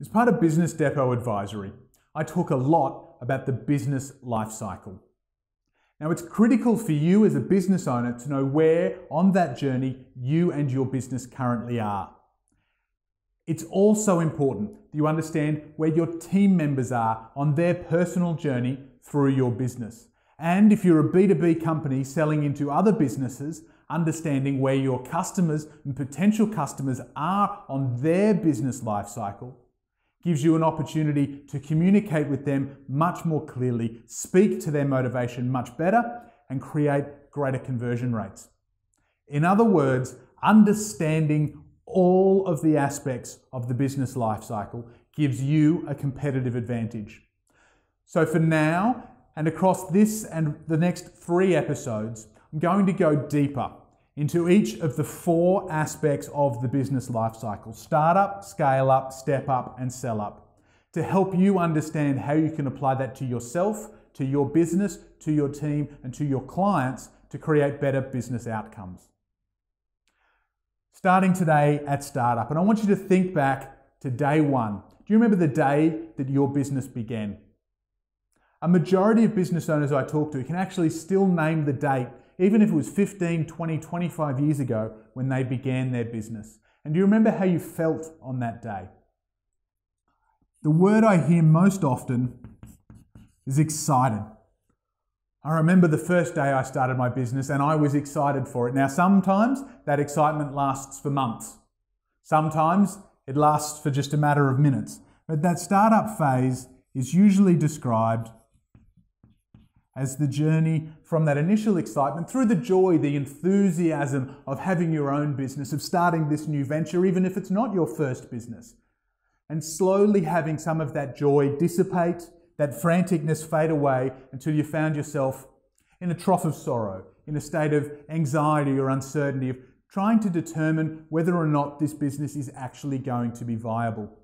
As part of Business Depot Advisory, I talk a lot about the business lifecycle. Now, it's critical for you as a business owner to know where on that journey you and your business currently are. It's also important that you understand where your team members are on their personal journey through your business. And if you're a B2B company selling into other businesses, understanding where your customers and potential customers are on their business lifecycle gives you an opportunity to communicate with them much more clearly, speak to their motivation much better, and create greater conversion rates. In other words, understanding all of the aspects of the business lifecycle gives you a competitive advantage. So for now, and across this and the next 3 episodes, I'm going to go deeper into each of the 4 aspects of the business lifecycle: startup, scale up, step up, and sell up, to help you understand how you can apply that to yourself, to your business, to your team, and to your clients to create better business outcomes. Starting today at startup, and I want you to think back to day 1. Do you remember the day that your business began? A majority of business owners I talk to can actually still name the date, even if it was 15, 20, 25 years ago when they began their business. And do you remember how you felt on that day? The word I hear most often is excited. I remember the first day I started my business and I was excited for it. Now, sometimes that excitement lasts for months. Sometimes it lasts for just a matter of minutes. But that startup phase is usually described as the journey from that initial excitement through the joy, the enthusiasm of having your own business, of starting this new venture, even if it's not your first business, and slowly having some of that joy dissipate, that franticness fade away until you found yourself in a trough of sorrow, in a state of anxiety or uncertainty of trying to determine whether or not this business is actually going to be viable.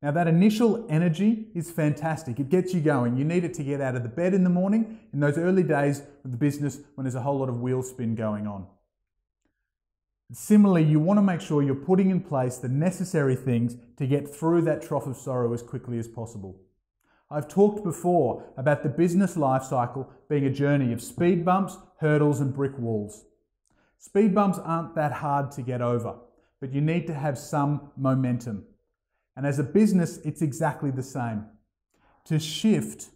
Now, that initial energy is fantastic. It gets you going. You need it to get out of the bed in the morning in those early days of the business when there's a whole lot of wheel spin going on. Similarly, you want to make sure you're putting in place the necessary things to get through that trough of sorrow as quickly as possible. I've talked before about the business life cycle being a journey of speed bumps, hurdles, and brick walls. Speed bumps aren't that hard to get over, but you need to have some momentum. And as a business, it's exactly the same. To shift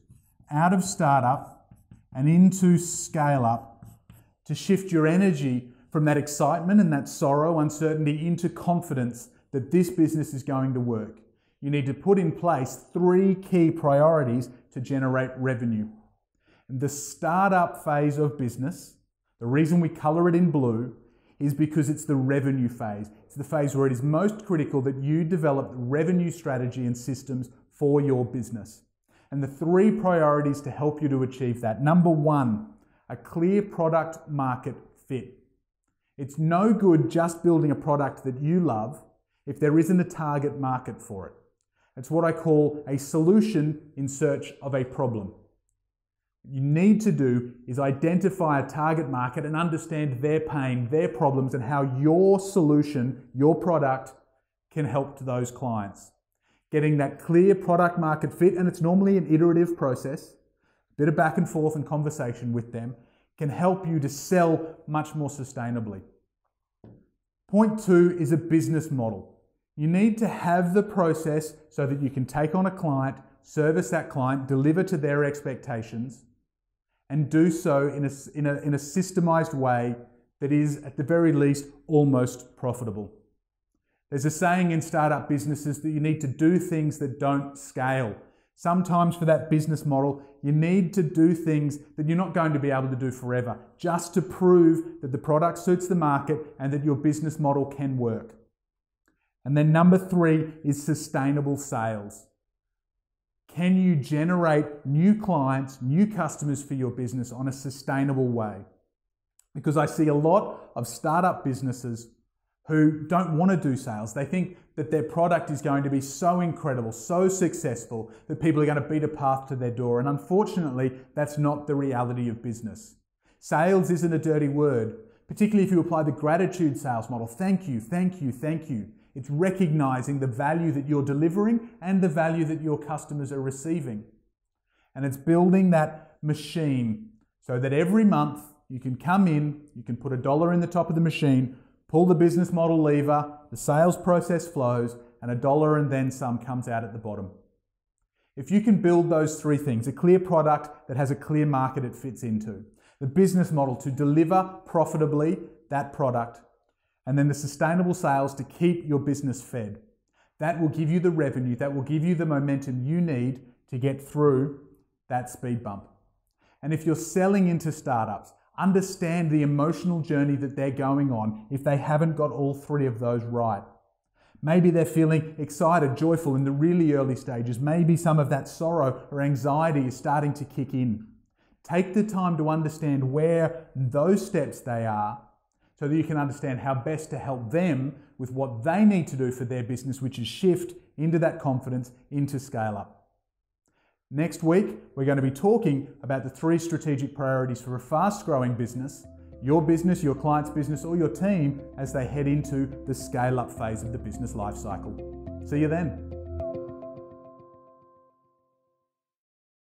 out of startup and into scale up, to shift your energy from that excitement and that sorrow, uncertainty, into confidence that this business is going to work, you need to put in place 3 key priorities to generate revenue. And the startup phase of business, the reason we color it in blue, is because it's the revenue phase. It's the phase where it is most critical that you develop revenue strategy and systems for your business. And the 3 priorities to help you to achieve that. Number 1, a clear product market fit. It's no good just building a product that you love if there isn't a target market for it. It's what I call a solution in search of a problem. What you need to do is identify a target market and understand their pain, their problems, and how your solution, your product, can help to those clients. Getting that clear product market fit, and it's normally an iterative process, a bit of back and forth and conversation with them, can help you to sell much more sustainably. Point 2 is a business model. You need to have the process so that you can take on a client, service that client, deliver to their expectations, and do so in a systemized way that is, at the very least, almost profitable. There's a saying in startup businesses that you need to do things that don't scale. Sometimes for that business model, you need to do things that you're not going to be able to do forever, just to prove that the product suits the market and that your business model can work. And then number 3 is sustainable sales. Can you generate new clients, new customers for your business on a sustainable way? Because I see a lot of startup businesses who don't want to do sales. They think that their product is going to be so incredible, so successful, that people are going to beat a path to their door. And unfortunately, that's not the reality of business. Sales isn't a dirty word, particularly if you apply the gratitude sales model. Thank you, thank you, thank you. It's recognizing the value that you're delivering and the value that your customers are receiving. And it's building that machine so that every month you can come in, you can put $1 in the top of the machine, pull the business model lever, the sales process flows, and $1 and then some comes out at the bottom. If you can build those three things, a clear product that has a clear market it fits into, the business model to deliver profitably that product, and then the sustainable sales to keep your business fed, that will give you the revenue, that will give you the momentum you need to get through that speed bump. And if you're selling into startups, understand the emotional journey that they're going on if they haven't got all three of those right. Maybe they're feeling excited, joyful in the really early stages. Maybe some of that sorrow or anxiety is starting to kick in. Take the time to understand where those steps they are so that you can understand how best to help them with what they need to do for their business, which is shift into that confidence, into scale up. Next week, we're going to be talking about the 3 strategic priorities for a fast-growing business, your client's business, or your team as they head into the scale-up phase of the business life cycle. See you then.